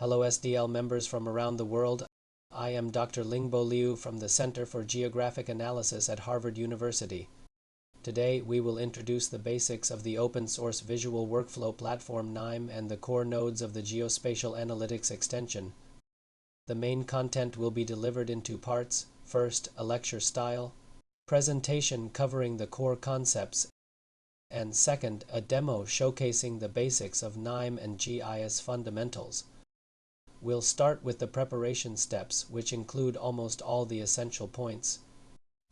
Hello SDL members from around the world. I am Dr. Lingbo Liu from the Center for Geographic Analysis at Harvard University. Today, we will introduce the basics of the open-source visual workflow platform KNIME and the core nodes of the Geospatial Analytics extension. The main content will be delivered in two parts. First, a lecture style presentation covering the core concepts, and second, a demo showcasing the basics of KNIME and GIS fundamentals. We'll start with the preparation steps, which include almost all the essential points.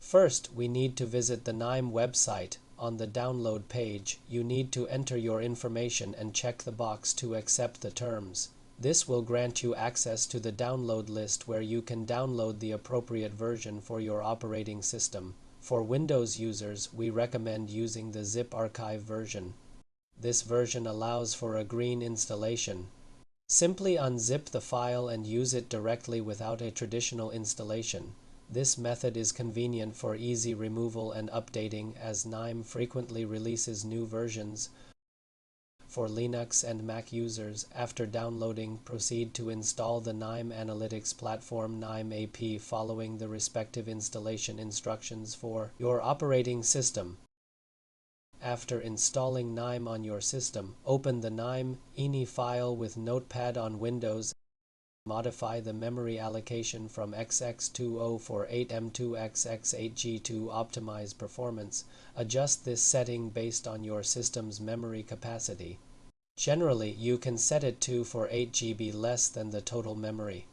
First, we need to visit the KNIME website. On the download page, you need to enter your information and check the box to accept the terms. This will grant you access to the download list where you can download the appropriate version for your operating system. For Windows users, we recommend using the zip archive version. This version allows for a green installation. Simply unzip the file and use it directly without a traditional installation. This method is convenient for easy removal and updating, as KNIME frequently releases new versions. For Linux and Mac users, after downloading, proceed to install the KNIME Analytics platform KNIME AP following the respective installation instructions for your operating system. After installing KNIME on your system, open the KNIME INI file with Notepad on Windows. Modify the memory allocation from XX204-8M to XX8G to optimize performance. Adjust this setting based on your system's memory capacity. Generally, you can set it to for 8 GB less than the total memory.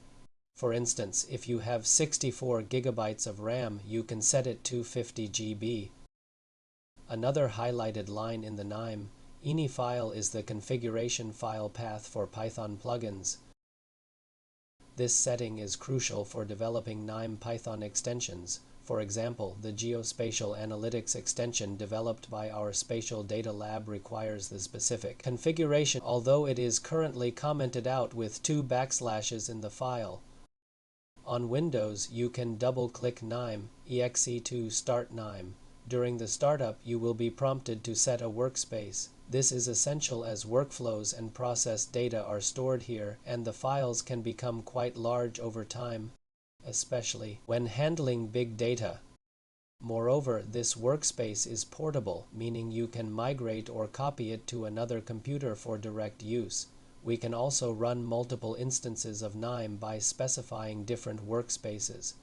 For instance, if you have 64 GB of RAM, you can set it to 50 GB. Another highlighted line in the KNIME INI file is the configuration file path for Python plugins. This setting is crucial for developing KNIME Python extensions. For example, the Geospatial Analytics extension developed by our Spatial Data Lab requires the specific configuration, although it is currently commented out with 2 backslashes in the file. On Windows, you can double-click KNIME exe to start KNIME. During the startup, you will be prompted to set a workspace. This is essential as workflows and process data are stored here, and the files can become quite large over time, especially when handling big data. Moreover, this workspace is portable, meaning you can migrate or copy it to another computer for direct use. We can also run multiple instances of KNIME by specifying different workspaces.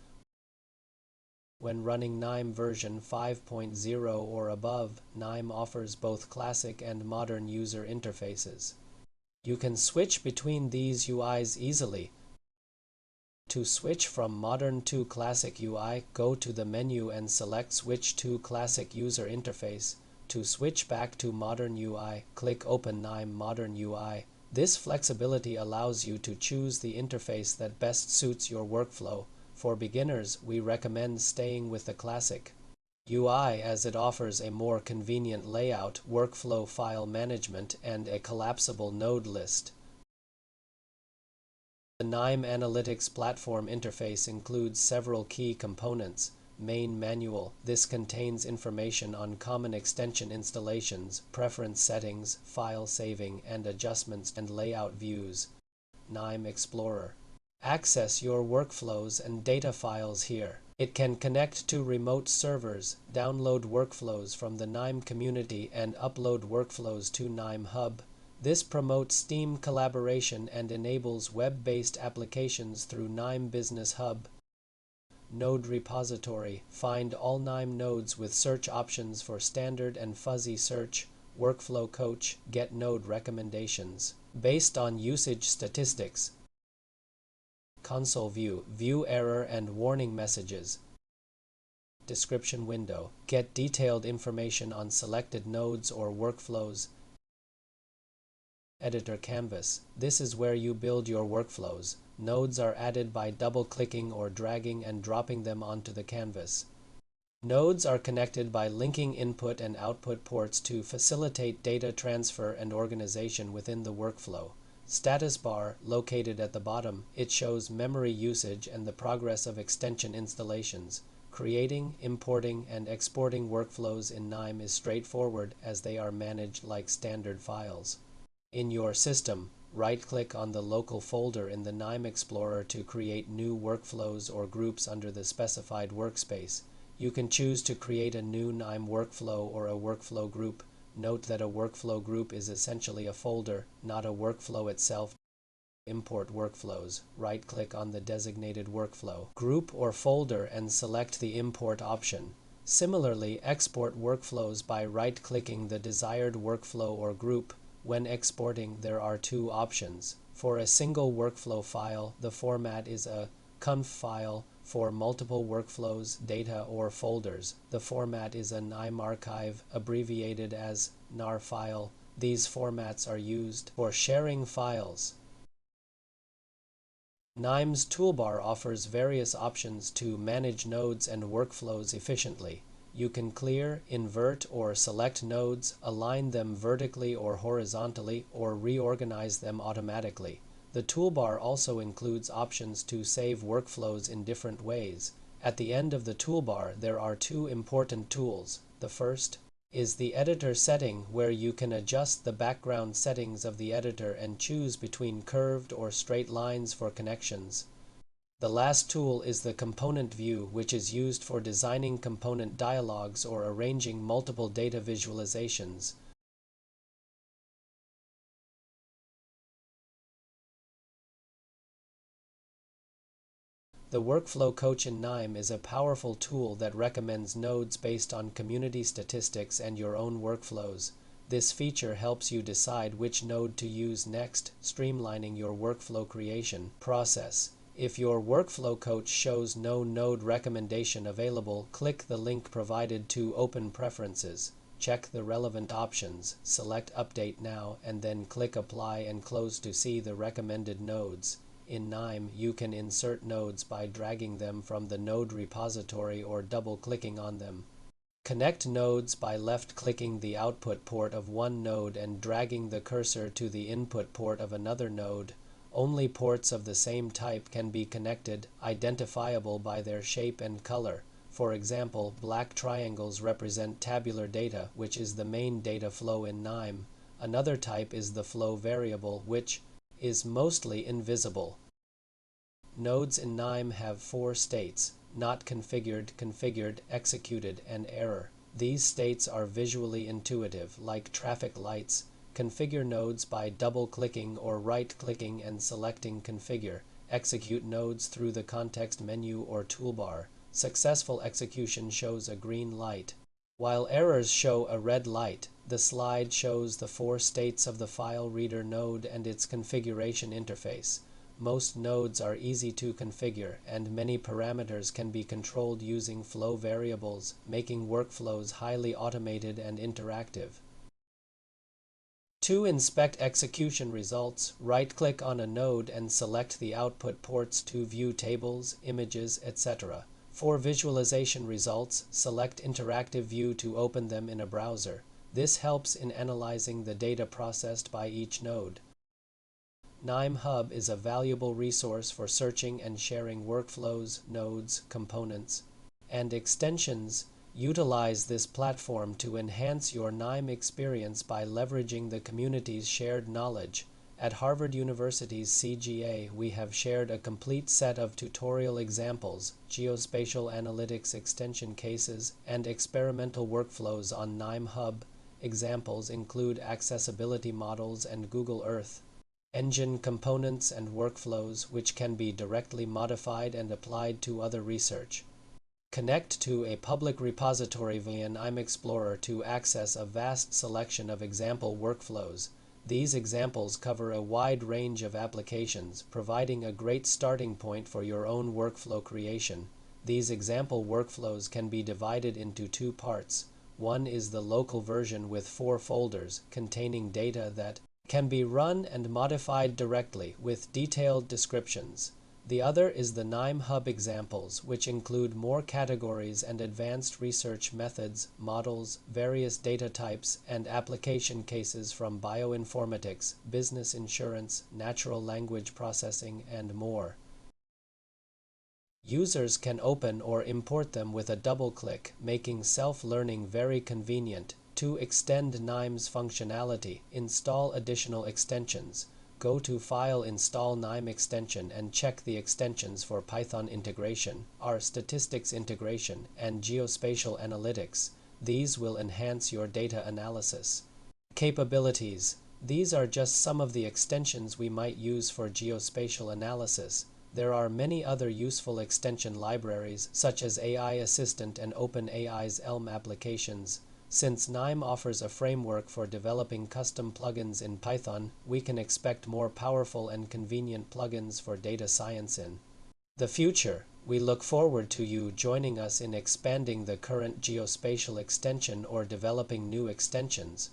When running KNIME version 5.0 or above, KNIME offers both classic and modern user interfaces. You can switch between these UIs easily. To switch from modern to classic UI, go to the menu and select Switch to Classic User Interface. To switch back to modern UI, click Open KNIME Modern UI. This flexibility allows you to choose the interface that best suits your workflow. For beginners, we recommend staying with the classic UI as it offers a more convenient layout, workflow file management, and a collapsible node list. The KNIME Analytics platform interface includes several key components. Main Manual. This contains information on common extension installations, preference settings, file saving and adjustments, and layout views. KNIME Explorer. Access your workflows and data files here. It can connect to remote servers, download workflows from the KNIME community, and upload workflows to KNIME Hub. This promotes team collaboration and enables web-based applications through KNIME Business Hub. Node Repository. Find all KNIME nodes with search options for standard and fuzzy search. Workflow Coach. Get node recommendations based on usage statistics. Console view. View error and warning messages. Description window. Get detailed information on selected nodes or workflows. Editor canvas. This is where you build your workflows. Nodes are added by double-clicking or dragging and dropping them onto the canvas. Nodes are connected by linking input and output ports to facilitate data transfer and organization within the workflow. Status bar, located at the bottom, it shows memory usage and the progress of extension installations. Creating, importing, and exporting workflows in KNIME is straightforward as they are managed like standard files. In your system, right-click on the local folder in the KNIME Explorer to create new workflows or groups under the specified workspace. You can choose to create a new KNIME workflow or a workflow group. Note that a workflow group is essentially a folder, not a workflow itself. Import workflows. Right-click on the designated workflow group or folder and select the import option. Similarly, export workflows by right-clicking the desired workflow or group. When exporting, there are two options. For a single workflow file, the format is a conf file. For multiple workflows, data, or folders, the format is a KNIME archive, abbreviated as NAR file. These formats are used for sharing files. KNIME's toolbar offers various options to manage nodes and workflows efficiently. You can clear, invert, or select nodes, align them vertically or horizontally, or reorganize them automatically. The toolbar also includes options to save workflows in different ways. At the end of the toolbar, there are two important tools. The first is the editor setting, where you can adjust the background settings of the editor and choose between curved or straight lines for connections. The last tool is the component view, which is used for designing component dialogues or arranging multiple data visualizations. The Workflow Coach in KNIME is a powerful tool that recommends nodes based on community statistics and your own workflows. This feature helps you decide which node to use next, streamlining your workflow creation process. If your workflow coach shows no node recommendation available, click the link provided to open preferences. Check the relevant options, select Update Now, and then click Apply and Close to see the recommended nodes. In KNIME, you can insert nodes by dragging them from the node repository or double-clicking on them. Connect nodes by left-clicking the output port of one node and dragging the cursor to the input port of another node. Only ports of the same type can be connected, identifiable by their shape and color. For example, black triangles represent tabular data, which is the main data flow in KNIME. Another type is the flow variable, which is mostly invisible. Nodes in KNIME have four states: not configured, configured, executed, and error. These states are visually intuitive, like traffic lights. Configure nodes by double-clicking or right-clicking and selecting Configure. Execute nodes through the context menu or toolbar. Successful execution shows a green light, while errors show a red light. The slide shows the four states of the file reader node and its configuration interface. Most nodes are easy to configure, and many parameters can be controlled using flow variables, making workflows highly automated and interactive. To inspect execution results, right-click on a node and select the output ports to view tables, images, etc. For visualization results, select Interactive View to open them in a browser. This helps in analyzing the data processed by each node. KNIME Hub is a valuable resource for searching and sharing workflows, nodes, components, and extensions. Utilize this platform to enhance your KNIME experience by leveraging the community's shared knowledge. At Harvard University's CGA, we have shared a complete set of tutorial examples, geospatial analytics extension cases, and experimental workflows on KNIME Hub. Examples include accessibility models and Google Earth, engine components and workflows, which can be directly modified and applied to other research. Connect to a public repository via KNIME Explorer to access a vast selection of example workflows. These examples cover a wide range of applications, providing a great starting point for your own workflow creation. These example workflows can be divided into two parts. One is the local version with 4 folders containing data that can be run and modified directly with detailed descriptions. The other is the KNIME Hub examples, which include more categories and advanced research methods, models, various data types, and application cases from bioinformatics, business insurance, natural language processing, and more. Users can open or import them with a double-click, making self-learning very convenient. To extend KNIME's functionality, install additional extensions. Go to File, Install KNIME extension and check the extensions for Python integration, R statistics integration, and geospatial analytics. These will enhance your data analysis. Capabilities. These are just some of the extensions we might use for geospatial analysis. There are many other useful extension libraries, such as AI Assistant and OpenAI's Elm applications. Since KNIME offers a framework for developing custom plugins in Python, we can expect more powerful and convenient plugins for data science in the future. We look forward to you joining us in expanding the current geospatial extension or developing new extensions.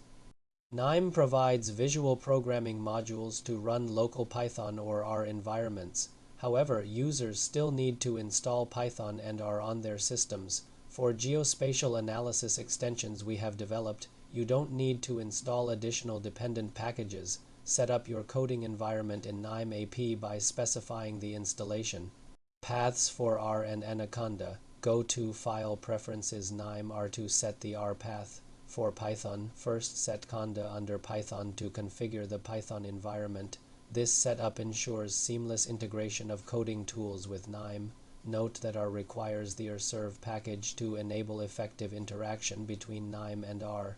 KNIME provides visual programming modules to run local Python or R environments. However, users still need to install Python and R on their systems. For geospatial analysis extensions we have developed, you don't need to install additional dependent packages. Set up your coding environment in KNIME AP by specifying the installation paths for R and Anaconda. Go to File, Preferences, KNIME R to set the R path. For Python, first set Conda under Python to configure the Python environment. This setup ensures seamless integration of coding tools with KNIME. Note that R requires the rserve package to enable effective interaction between KNIME and R.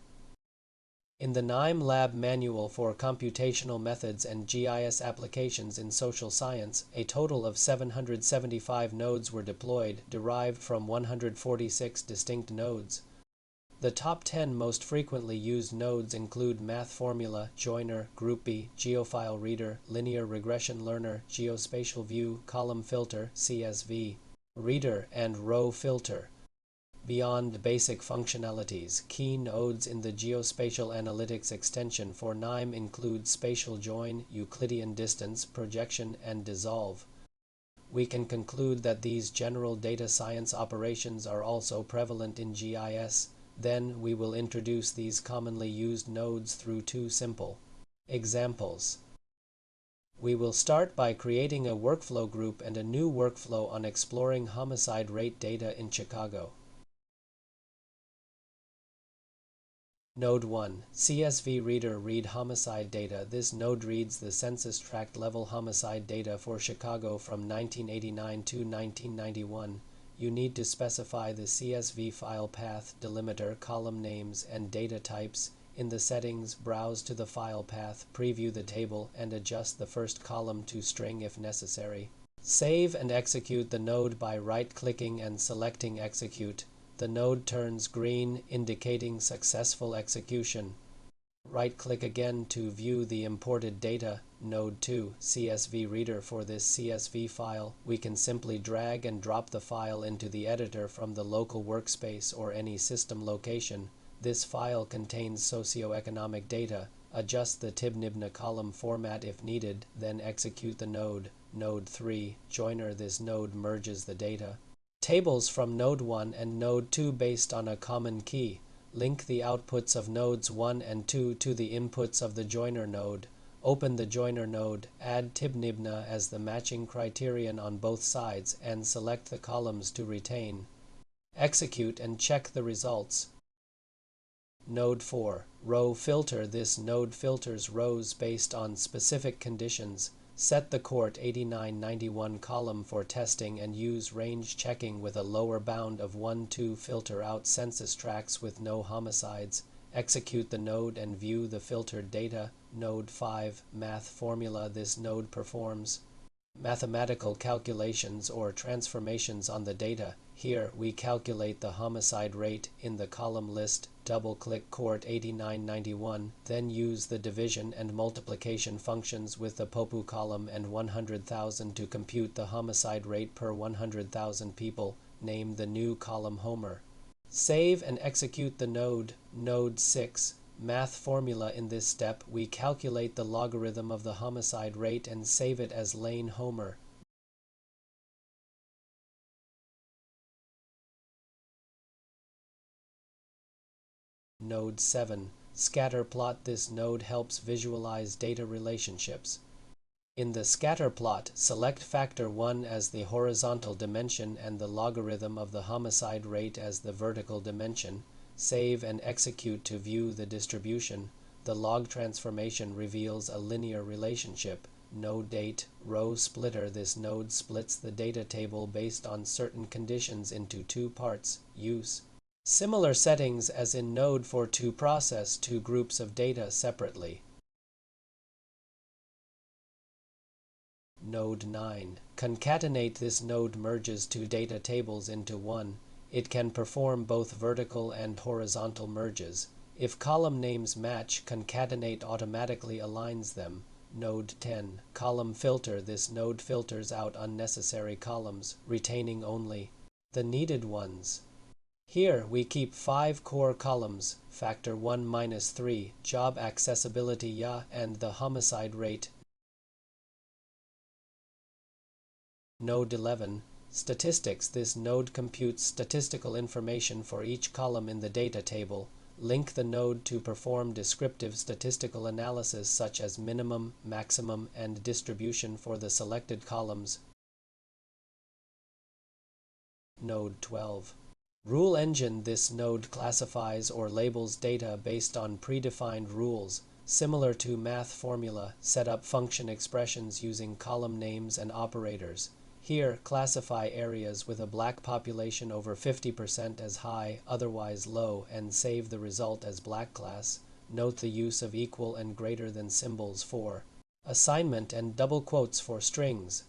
In the KNIME Lab Manual for Computational Methods and GIS Applications in Social Science, a total of 775 nodes were deployed, derived from 146 distinct nodes. The top 10 most frequently used nodes include Math Formula, Joiner, GroupB, GeoFile Reader, Linear Regression Learner, Geospatial View, Column Filter, CSV, Reader, and Row Filter. Beyond basic functionalities, key nodes in the Geospatial Analytics extension for KNIME include Spatial Join, Euclidean Distance, Projection, and Dissolve. We can conclude that these general data science operations are also prevalent in GIS. Then we will introduce these commonly used nodes through two simple examples. We will start by creating a workflow group and a new workflow on exploring homicide rate data in Chicago. Node 1. CSV Reader. Read homicide data. This node reads the census tract level homicide data for Chicago from 1989 to 1991. You need to specify the CSV file path, delimiter, column names, and data types. In the settings, browse to the file path, preview the table, and adjust the first column to string if necessary. Save and execute the node by right-clicking and selecting Execute. The node turns green, indicating successful execution. Right-click again to view the imported data. Node 2, CSV Reader. For this CSV file, we can simply drag and drop the file into the editor from the local workspace or any system location. This file contains socioeconomic data. Adjust the TIBNIBNA column format if needed, then execute the node. Node 3, Joiner. This node merges the data tables from Node 1 and Node 2 based on a common key. Link the outputs of nodes 1 and 2 to the inputs of the Joiner node. Open the Joiner node, add TIBNIBNA as the matching criterion on both sides, and select the columns to retain. Execute and check the results. Node 4. Row Filter. This node filters rows based on specific conditions. Set the Court 8991 column for testing and use range checking with a lower bound of 1 to filter out census tracts with no homicides. Execute the node and view the filtered data. Node 5. Math Formula. This node performs mathematical calculations or transformations on the data. Here, we calculate the homicide rate in the column list. Double-click Court 8991, then use the division and multiplication functions with the POPU column and 100,000 to compute the homicide rate per 100,000 people. Name the new column Homer. Save and execute the node. Node 6. Math Formula. In this step, we calculate the logarithm of the homicide rate and save it as Lane Homer. Node 7. Scatter Plot. This node helps visualize data relationships. In the scatter plot, select factor 1 as the horizontal dimension and the logarithm of the homicide rate as the vertical dimension. Save and execute to view the distribution. The log transformation reveals a linear relationship. Node date, row splitter. This node splits the data table based on certain conditions into two parts. Use similar settings as in Node for to process two groups of data separately. Node 9. Concatenate. This node merges two data tables into one. It can perform both vertical and horizontal merges. If column names match, concatenate automatically aligns them. Node 10. Column filter. This node filters out unnecessary columns, retaining only the needed ones. Here we keep 5 core columns, factor 1 minus 3, job accessibility ya, and the homicide rate. Node 11. Statistics. This node computes statistical information for each column in the data table. Link the node to perform descriptive statistical analysis such as minimum, maximum, and distribution for the selected columns. Node 12. Rule engine. This node classifies or labels data based on predefined rules. Similar to math formula, set up function expressions using column names and operators. Here, classify areas with a black population over 50% as high, otherwise low, and save the result as black class. Note the use of equal and greater than symbols for assignment and double quotes for strings.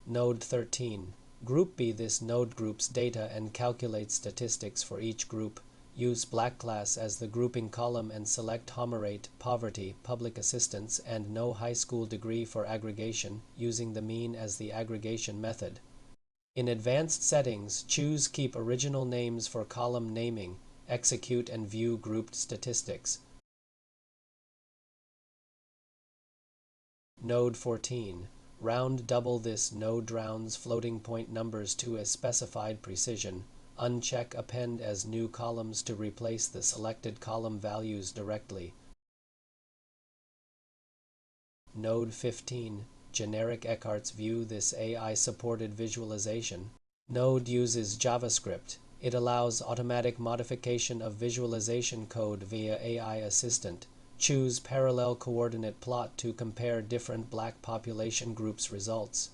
Node 13. Group B. This node groups data and calculates statistics for each group. Use black class as the grouping column and select rate, poverty, public assistance, and no high school degree for aggregation, using the mean as the aggregation method. In advanced settings, choose keep original names for column naming, execute and view grouped statistics. Node 14. Round double. This node rounds floating point numbers to a specified precision. Uncheck append as new columns to replace the selected column values directly. Node 15. Generic Eckhart's view. This AI-supported visualization node uses JavaScript. It allows automatic modification of visualization code via AI assistant. Choose parallel coordinate plot to compare different black population groups' results.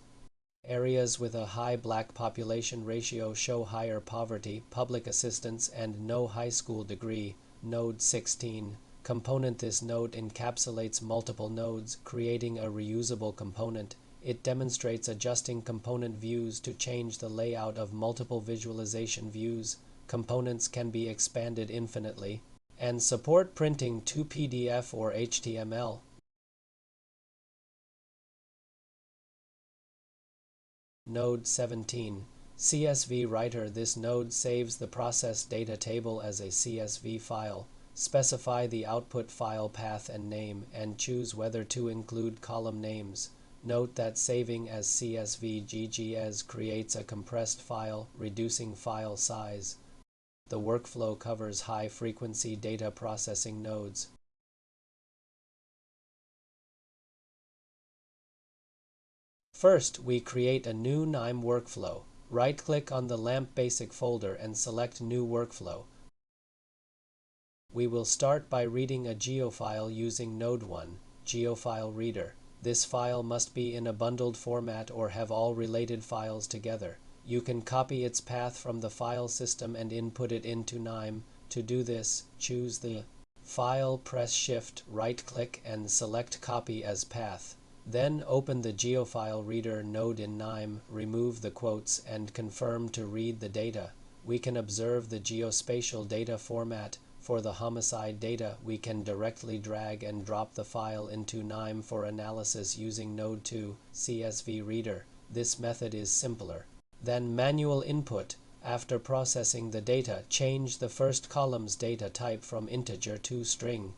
Areas with a high black population ratio show higher poverty, public assistance, and no high school degree. Node 16. Component. This node encapsulates multiple nodes, creating a reusable component. It demonstrates adjusting component views to change the layout of multiple visualization views. Components can be expanded infinitely, and support printing to PDF or HTML. Node 17. CSV Writer. This node saves the processed data table as a CSV file. Specify the output file path and name, and choose whether to include column names. Note that saving as CSV GGS creates a compressed file, reducing file size. The workflow covers high-frequency data processing nodes. First, we create a new KNIME workflow. Right-click on the LAMP Basic folder and select New Workflow. We will start by reading a geofile using Node 1, Geofile Reader. This file must be in a bundled format or have all related files together. You can copy its path from the file system and input it into KNIME. To do this, choose the file, press Shift, right-click, and select Copy as Path. Then open the Geofile Reader node in KNIME, remove the quotes, and confirm to read the data. We can observe the geospatial data format. For the homicide data, we can directly drag and drop the file into KNIME for analysis using Node 2 CSV Reader. This method is simpler than manual input. After processing the data, change the first column's data type from integer to string.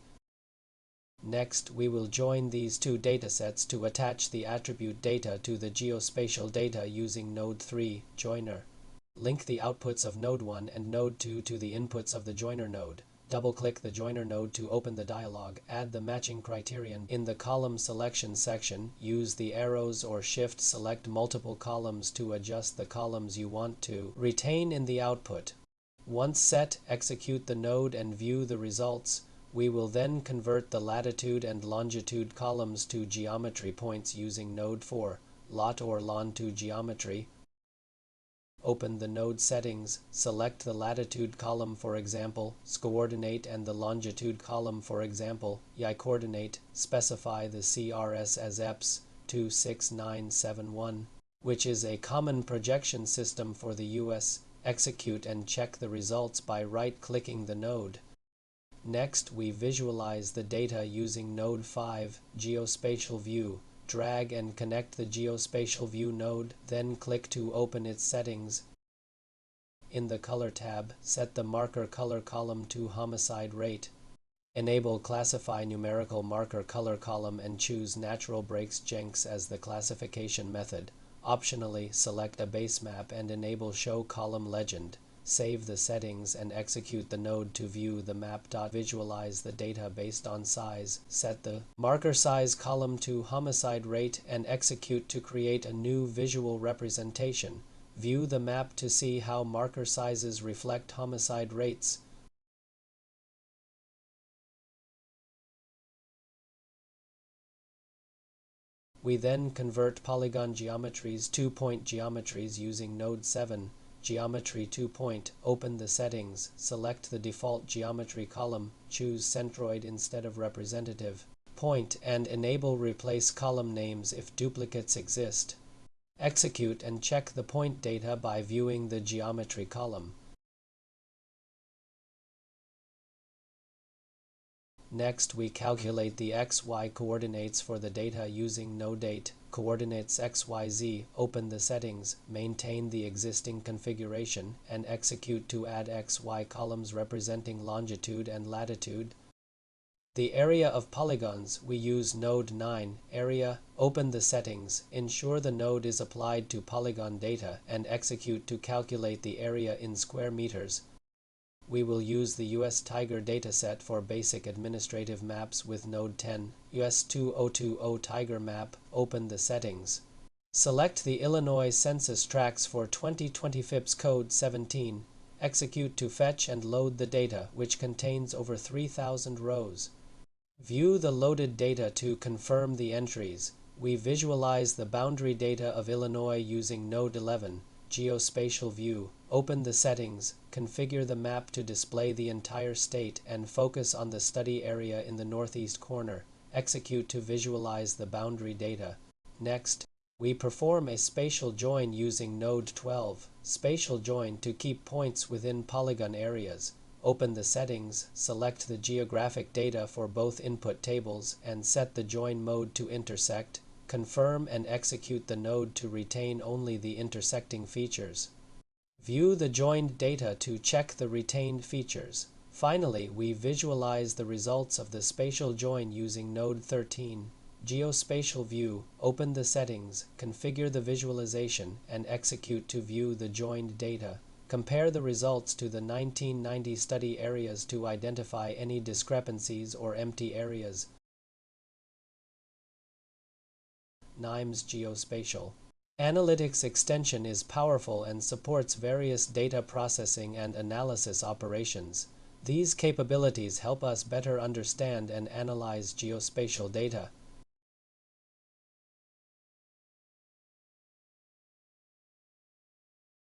Next, we will join these two datasets to attach the attribute data to the geospatial data using Node 3 Joiner. Link the outputs of Node 1 and Node 2 to the inputs of the joiner node. Double-click the joiner node to open the dialog. Add the matching criterion. In the column selection section, use the arrows or shift select multiple columns to adjust the columns you want to retain in the output. Once set, execute the node and view the results. We will then convert the latitude and longitude columns to geometry points using node 4, lot or lon2 geometry. Open the node settings, select the latitude column for example, coordinate, and the longitude column for example, y coordinate, specify the CRS as EPS 26971, which is a common projection system for the US. Execute and check the results by right-clicking the node. Next, we visualize the data using node 5, Geospatial View. Drag and connect the Geospatial View node, then click to open its settings. In the Color tab, set the marker color column to Homicide rate. Enable Classify Numerical Marker Color column and choose Natural Breaks Jenks as the classification method. Optionally, select a base map and enable Show Column Legend. Save the settings and execute the node to view the map. Visualize the data based on size. Set the marker size column to Homicide rate and execute to create a new visual representation. View the map to see how marker sizes reflect homicide rates. We then convert polygon geometries to point geometries using node 7. Geometry 2-point. Open the settings, select the default geometry column, choose centroid instead of representative point, and enable replace column names if duplicates exist. Execute and check the point data by viewing the geometry column. Next, we calculate the XY coordinates for the data using nodedate. Coordinates XYZ. Open the settings, maintain the existing configuration, and execute to add XY columns representing longitude and latitude. The area of polygons, we use node 9, area. Open the settings, ensure the node is applied to polygon data, and execute to calculate the area in square meters. We will use the US Tiger dataset for basic administrative maps with node 10, US 2020 Tiger map. Open the settings. Select the Illinois census tracts for 2020 FIPS code 17. Execute to fetch and load the data, which contains over 3,000 rows. View the loaded data to confirm the entries. We visualize the boundary data of Illinois using node 11, Geospatial View. Open the settings, configure the map to display the entire state, and focus on the study area in the northeast corner. Execute to visualize the boundary data. Next, we perform a spatial join using node 12, spatial join to keep points within polygon areas. Open the settings, select the geographic data for both input tables, and set the join mode to intersect. Confirm and execute the node to retain only the intersecting features. View the joined data to check the retained features. Finally, we visualize the results of the spatial join using node 13, Geospatial View. Open the settings, configure the visualization, and execute to view the joined data. Compare the results to the 1990 study areas to identify any discrepancies or empty areas. KNIME's Geospatial Analytics extension is powerful and supports various data processing and analysis operations. These capabilities help us better understand and analyze geospatial data.